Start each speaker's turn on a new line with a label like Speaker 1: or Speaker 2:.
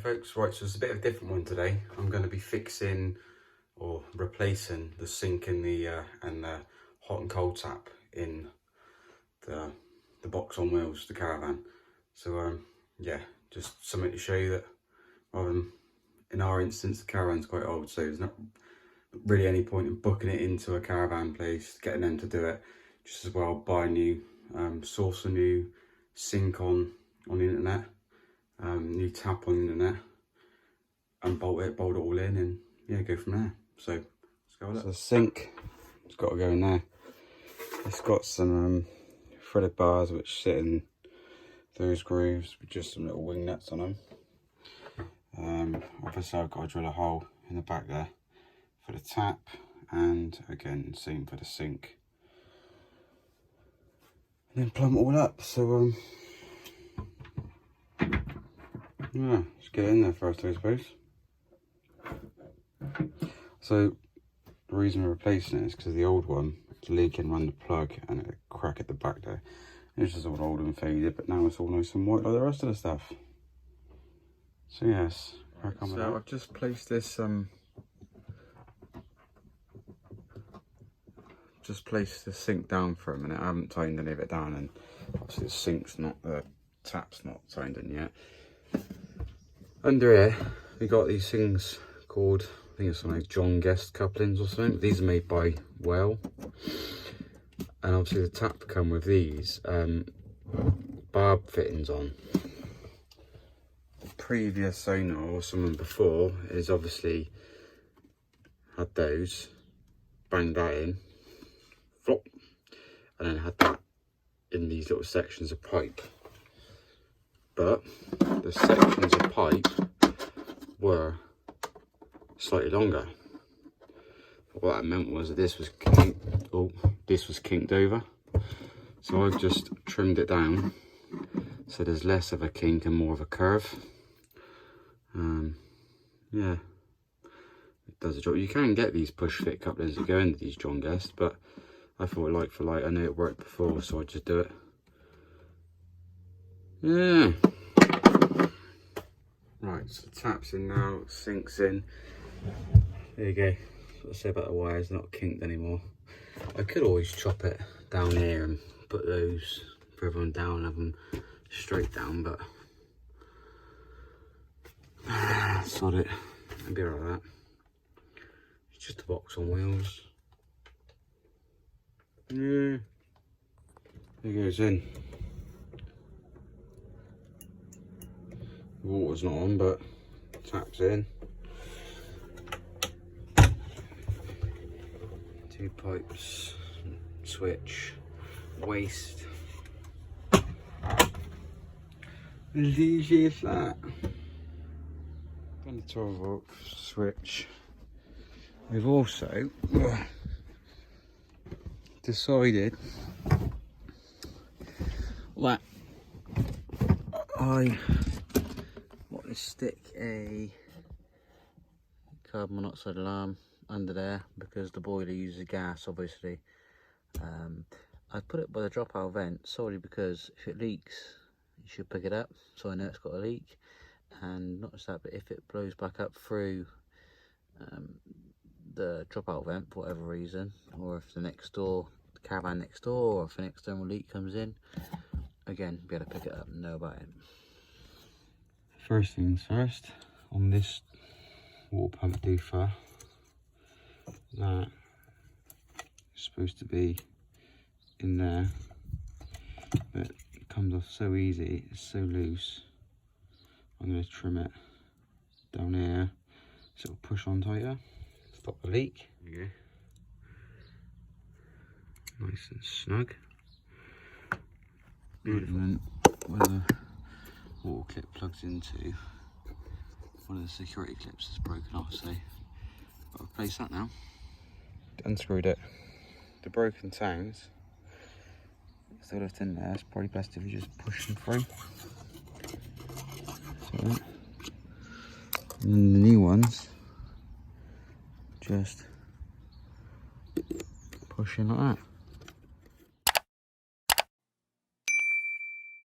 Speaker 1: folks. Right, so it's a bit of a different one today. I'm going to be fixing or replacing the sink in the hot and cold tap in the box on wheels, the caravan. So yeah, just something to show you that in our instance the caravan's quite old, so there's not really any point in booking it into a caravan place, getting them to do it. Just as well buy a new source a new sink on the internet, new tap on the internet, and bolt it all in, and yeah, go from there. So let's go. So the sink, it's got to go in there. It's got some threaded bars which sit in those grooves with just some little wing nuts on them. Obviously I've got to drill a hole in the back there for the tap, and again same for the sink, and then plumb it all up. So yeah, let's get it in there first, I suppose. So the reason we're replacing it is because the old one, it's leaking around the plug and it crack at the back there. It's just all old and faded, but now it's all nice and white like the rest of the stuff. So yes, crack on with that. So I've just placed this the sink down for a minute. I haven't tightened any of it down, and obviously the tap's not tightened in yet. Under here we got these things called, I think it's something like John Guest couplings or something. These are made by Well, and obviously the tap come with these barb fittings on. The previous owner or someone before is obviously had those, banged that in, flop, and then had that in these little sections of pipe. But the sections of pipe were slightly longer. What that meant was that this was kinked over. So I've just trimmed it down so there's less of a kink and more of a curve. Yeah, it does a job. You can get these push fit couplings that go into these John Guest, but I thought like for like, I know it worked before, so I just do it. Yeah. Right, so the tap's in now, sink's in. There you go. What I say about the wires, they're not kinked anymore. I could always chop it down here and put those further on down, have them straight down, but sod it, I'll be alright with that. It's just a box on wheels. Yeah, there goes in. The water's not on, but tap's in. 2 pipes, switch, waste. As easy as that. And the 12-volt switch. We've also decided that I want to stick a carbon monoxide alarm under there because the boiler uses gas, obviously. I put it by the dropout vent solely because if it leaks you should pick it up, so I know it's got a leak. And not just that, but if it blows back up through the dropout vent for whatever reason, or if the caravan next door, or if an external leak comes in, again, be able to pick it up and know about it. First things first, on this water pump doofer, that is supposed to be in there, but it comes off so easy, it's so loose. I'm going to trim it down here so it'll push on tighter, stop the leak. There you go, nice and snug. Beautiful. And then where the water clip plugs into, one of the security clips is broken off, so I've got to replace that now. Unscrewed it. The broken tangs still left in there. It's probably best if you just push them through. So, and then the new ones just push in like that.